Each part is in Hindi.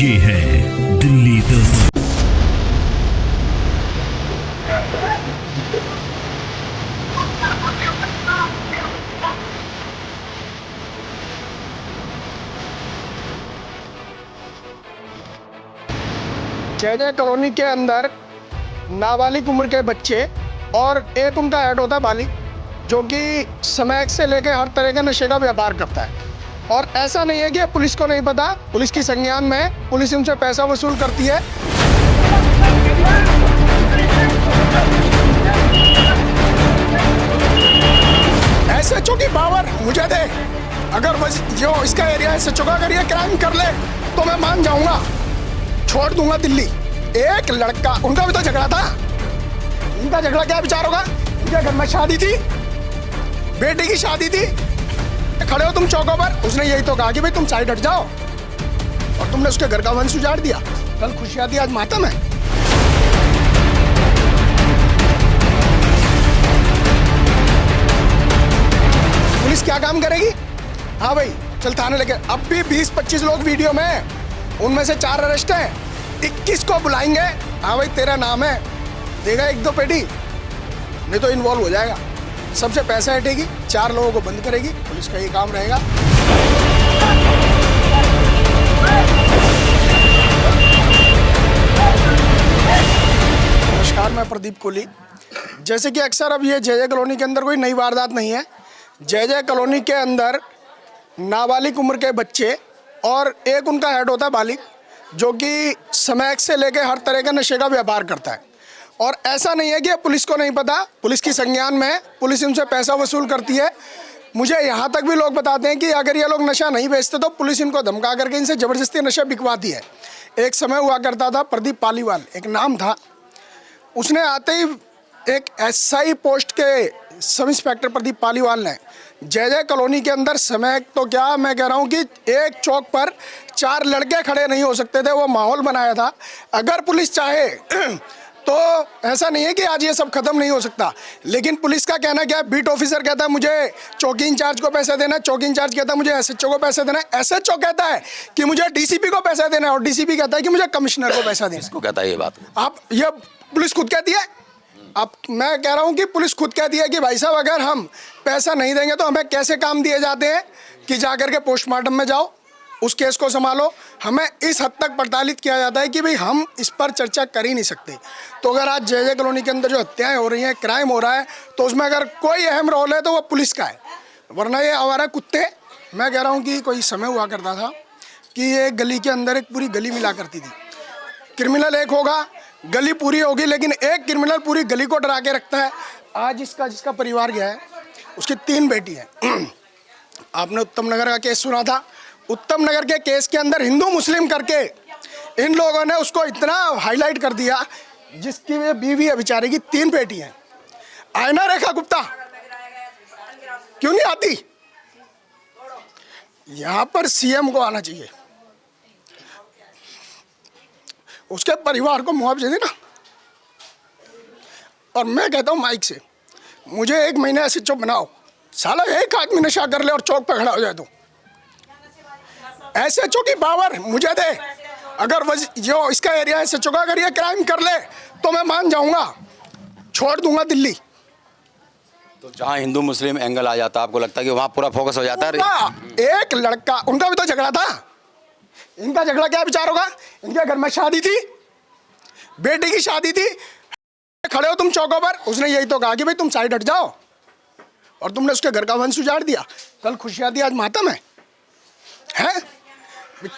ये है दिल्ली दस्तक। जय कॉलोनी के अंदर नाबालिग उम्र के बच्चे और एक उनका ऐड होता है बालिग, जो कि स्मैक से लेकर हर तरह के नशे का व्यापार करता है। और ऐसा नहीं है कि पुलिस को नहीं पता, पुलिस की संज्ञान में है, पुलिस उनसे पैसा वसूल करती है। एसएचओ की पावर मुझे दे, अगर जो इसका एरिया एसएचओ का अगर ये क्राइम कर ले तो मैं मान जाऊंगा, छोड़ दूंगा दिल्ली। एक लड़का, उनका भी तो झगड़ा था, उनका झगड़ा क्या विचार होगा? उनके घर में शादी थी, बेटी की शादी थी, खड़े हो तुम चौकों पर, उसने यही तो कहा कि भाई तुम साइड हट जाओ, और तुमने उसके घर का वंश उजाड़ दिया। कल खुशियां थी, आज मातम है। पुलिस क्या काम करेगी? हाँ भाई चल थाने लेके, अब भी 20-25 लोग वीडियो में हैं, उनमें से 4 अरेस्ट हैं, 21 को बुलाएंगे। हाँ भाई तेरा नाम है, देगा 1-2 पेटी, नहीं तो इन्वॉल्व हो जाएगा। सबसे पैसा हटेगी, 4 लोगों को बंद करेगी, पुलिस का ये काम रहेगा। नमस्कार, मैं प्रदीप कोहली। जैसे कि अक्सर अब ये जय कॉलोनी के अंदर कोई नई वारदात नहीं है। जय कॉलोनी के अंदर नाबालिग उम्र के बच्चे और एक उनका हेड होता है बालिग, जो कि स्मैक से लेकर हर तरह के नशे का व्यापार करता है। और ऐसा नहीं है कि पुलिस को नहीं पता, पुलिस की संज्ञान में है, पुलिस उनसे पैसा वसूल करती है। मुझे यहाँ तक भी लोग बताते हैं कि अगर ये लोग नशा नहीं बेचते तो पुलिस इनको धमका करके इनसे ज़बरदस्ती नशा बिकवाती है। एक समय हुआ करता था, प्रदीप पालीवाल एक नाम था, उसने आते ही एक एसआई पोस्ट के सब इंस्पेक्टर प्रदीप पालीवाल ने जय कॉलोनी के अंदर स्मैक तो क्या, मैं कह रहा हूँ कि एक चौक पर 4 लड़के खड़े नहीं हो सकते थे, वो माहौल बनाया था। अगर पुलिस चाहे तो ऐसा नहीं है कि आज ये सब खत्म नहीं हो सकता, लेकिन पुलिस का कहना क्या है? बीट ऑफिसर कहता है मुझे चौकी इंचार्ज को पैसे देना है, चौकी इंचार्ज कहता है मुझे एसएचओ को पैसे देना है, एसएचओ कहता है कि मुझे डीसीपी को पैसा देना है, और डीसीपी कहता है कि मुझे कमिश्नर को पैसा देना है। किसको कहता है ये बात? आप ये पुलिस खुद कहती है। अब मैं कह रहा हूँ कि पुलिस खुद कहती है कि भाई साहब अगर हम पैसा नहीं देंगे तो हमें कैसे काम दिए जाते हैं कि जाकर के पोस्टमार्टम में जाओ, उस केस को संभालो। हमें इस हद तक प्रताड़ित किया जाता है कि भाई हम इस पर चर्चा कर ही नहीं सकते। तो अगर आज जय कॉलोनी के अंदर जो हत्याएं हो रही हैं, क्राइम हो रहा है, तो उसमें अगर कोई अहम रोल है तो वो पुलिस का है, वरना ये आवारा कुत्ते। मैं कह रहा हूँ कि कोई समय हुआ करता था कि ये गली के अंदर एक पूरी गली मिला करती थी। क्रिमिनल एक होगा, गली पूरी होगी, लेकिन एक क्रिमिनल पूरी गली को डरा के रखता है। आज जिसका परिवार गया है, उसकी 3 बेटी हैं। आपने उत्तम नगर का केस सुना था। उत्तम नगर के केस के अंदर हिंदू मुस्लिम करके इन लोगों ने उसको इतना हाईलाइट कर दिया, जिसकी बीवी है बेचारे की 3 बेटी हैं। आयना रेखा गुप्ता क्यों नहीं आती? यहाँ पर सीएम को आना चाहिए, उसके परिवार को मुआवजा देना। और मैं कहता हूँ माइक से, मुझे 1 महीने एसएचओ बनाओ, साला एक आदमी नशा कर ले और चौक पर खड़ा हो जाए तो। एसएचओ की पावर मुझे दे, अगर जो इसका एरिया एसएचओ का अगर ये क्राइम कर ले तो मैं मान जाऊंगा, छोड़ दूंगा दिल्ली। तो जहाँ हिंदू मुस्लिम एंगल आ जाता है, आपको लगता है कि वहाँ पूरा फोकस हो जाता है? एक लड़का, उनका भी तो झगड़ा था, इनका झगड़ा क्या विचार होगा? इनके घर में शादी थी, बेटी की शादी थी, खड़े हो तुम चौकों पर, उसने यही तो कहा कि भाई तुम साइड हट जाओ, और तुमने उसके घर का वंश उजाड़ दिया। कल खुशियां थी, आज मातम है।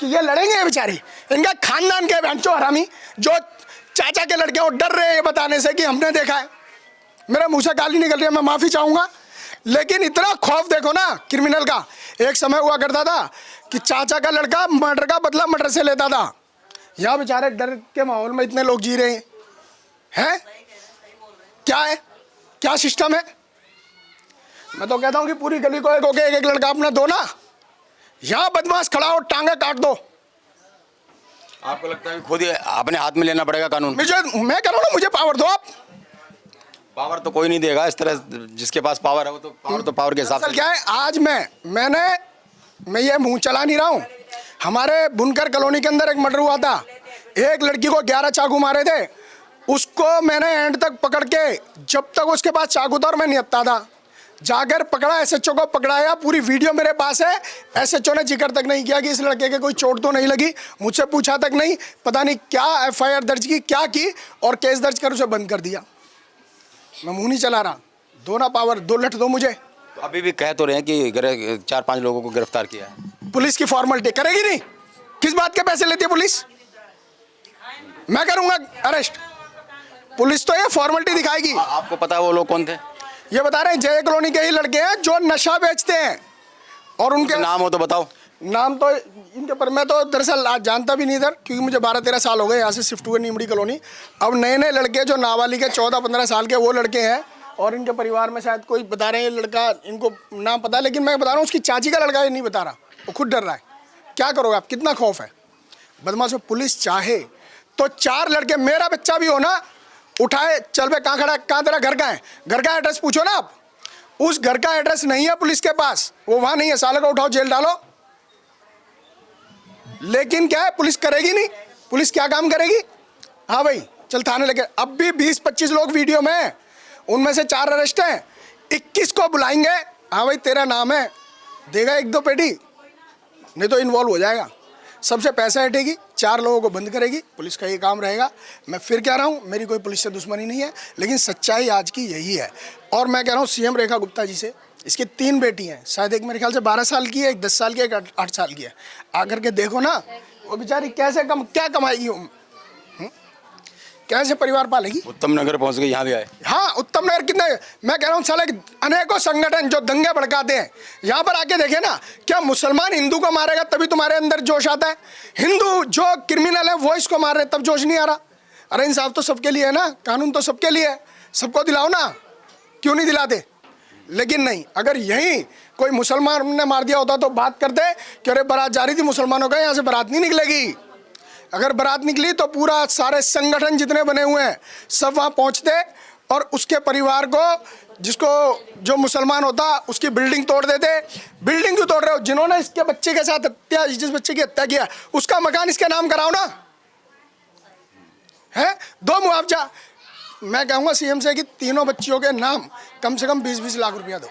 ये लड़ेंगे बेचारे, इनका खानदान के भैंचो हरामी, जो चाचा के लड़के वो डर रहे हैं ये बताने से कि हमने देखा है। मेरे मुंह से गाली निकल रही है, मैं माफी चाहूंगा, लेकिन इतना खौफ देखो ना क्रिमिनल का। एक समय हुआ करता था कि चाचा का लड़का मर्डर का बदला मर्डर से लेता था। यहाँ बेचारे डर के माहौल में इतने लोग जी रहे हैं। क्या है, क्या सिस्टम है? मैं तो कहता हूँ कि पूरी गली को एक लड़का अपना दो ना, यहाँ बदमाश खड़ा हो टांगे काट दो। आपको लगता है खुद ही अपने हाथ में लेना पड़ेगा कानून? मैं कह रहा हूँ ना, मुझे पावर दो आप। पावर तो कोई नहीं देगा इस तरह, जिसके पास पावर है वो तो पावर के हिसाब से। क्या है, आज मैं ये मुंह चला नहीं रहा हूँ, हमारे बुनकर कॉलोनी के अंदर एक मर्डर हुआ था, एक लड़की को 11 चाकू मारे थे, उसको मैंने एंड तक पकड़ के, जब तक उसके पास चाकू था और मैं निहत्ता था, जाकर पकड़ा, एसएचओ को पकड़ाया, पूरी वीडियो मेरे पास है। एसएचओ ने जिक्र तक नहीं किया कि इस लड़के के कोई चोट तो नहीं लगी, मुझसे पूछा तक नहीं, पता नहीं क्या एफआईआर दर्ज की, क्या की, और केस दर्ज कर उसे बंद कर दिया। मैं मुंह नहीं चला रहा, दो ना पावर, 2 लठ दो मुझे। तो अभी भी कह तो रहे हैं कि 4-5 लोगों को गिरफ्तार किया है। पुलिस की फॉर्मेलिटी करेगी नहीं? किस बात के पैसे लेती है पुलिस? मैं करूंगा अरेस्ट, पुलिस तो ये फॉर्मेलिटी दिखाएगी। आपको पता है वो लोग कौन थे? ये बता रहे हैं जय कॉलोनी के ही लड़के हैं जो नशा बेचते हैं, और उनके नाम हो तो बताओ। नाम तो इनके पर मैं तो दरअसल आज जानता भी नहीं था, क्योंकि मुझे 12-13 साल हो गए यहाँ से शिफ्ट हुए नीमड़ी कॉलोनी। अब नए नए लड़के जो नाबालिग के 14-15 साल के वो लड़के हैं, और इनके परिवार में शायद कोई बता रहे हैं ये लड़का, इनको नाम पता है, लेकिन मैं बता रहा हूँ उसकी चाची का लड़का ये नहीं बता रहा, वो खुद डर रहा है। क्या करोगे आप? कितना खौफ है बदमाशों। पुलिस चाहे तो 4 लड़के, मेरा बच्चा भी हो ना, उठाए, चल बे कहाँ खड़ा है, कहाँ तेरा घर कहाँ है, घर का एड्रेस पूछो ना आप। उस घर का एड्रेस नहीं है पुलिस के पास, वो वहां नहीं है, साले को उठाओ जेल डालो। लेकिन क्या है, पुलिस करेगी नहीं। पुलिस क्या काम करेगी? हाँ भाई चल थाने लेके, अब भी 20-25 लोग वीडियो में हैं, उनमें से 4 अरेस्ट हैं, 21 को बुलाएंगे। हाँ भाई तेरा नाम है, देगा 1-2 पेटी, नहीं तो इन्वॉल्व हो जाएगा, सबसे पैसा हटेगी, 4 लोगों को बंद करेगी, पुलिस का ये काम रहेगा। मैं फिर कह रहा हूँ, मेरी कोई पुलिस से दुश्मनी नहीं है, लेकिन सच्चाई आज की यही है। और मैं कह रहा हूँ सीएम रेखा गुप्ता जी से, इसकी 3 बेटी हैं, शायद एक मेरे ख्याल से 12 साल की है, एक 10 साल की है, एक 8 साल की है। आकर के देखो ना, वो बेचारी कैसे क्या कमाएगी, कैसे परिवार पालेगी। उत्तम नगर पहुंच गए, यहाँ भी आए। हाँ उत्तम नगर कितने, मैं कह रहा हूँ साले अनेकों संगठन जो दंगे भड़काते हैं, यहाँ पर आके देखे ना, क्या मुसलमान हिंदू को मारेगा तभी तुम्हारे अंदर जोश आता है? हिंदू जो क्रिमिनल है वो इसको मार रहे तब जोश नहीं आ रहा? अरे इंसाफ तो सबके लिए है ना, कानून तो सबके लिए है, सबको दिलाओ ना, क्यों नहीं दिलाते? लेकिन नहीं, अगर यही कोई मुसलमान ने मार दिया होता तो बात करते कि अरे बारात जा रही थी मुसलमानों का, यहाँ से बारात नहीं निकलेगी। अगर बारात निकली तो पूरा सारे संगठन जितने बने हुए हैं सब वहाँ पहुँचते, और उसके परिवार को, जिसको जो मुसलमान होता, उसकी बिल्डिंग तोड़ देते। बिल्डिंग क्यों तोड़ रहे हो? जिन्होंने इसके बच्चे के साथ हत्या, जिस बच्चे की हत्या किया, उसका मकान इसके नाम कराओ ना, है, दो मुआवजा। मैं कहूँगा सीएम से कि तीनों बच्चियों के नाम कम से कम 20-20 लाख रुपया दो।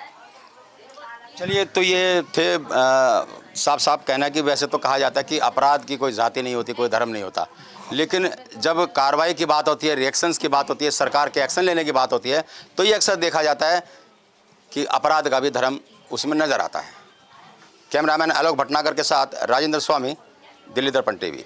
चलिए, तो ये थे साफ साफ कहना कि वैसे तो कहा जाता है कि अपराध की कोई जाति नहीं होती, कोई धर्म नहीं होता, लेकिन जब कार्रवाई की बात होती है, रिएक्शंस की बात होती है, सरकार के एक्शन लेने की बात होती है, तो ये अक्सर देखा जाता है कि अपराध का भी धर्म उसमें नज़र आता है। कैमरामैन आलोक भटनागर के साथ राजेंद्र स्वामी, दिल्ली दर्पण टीवी।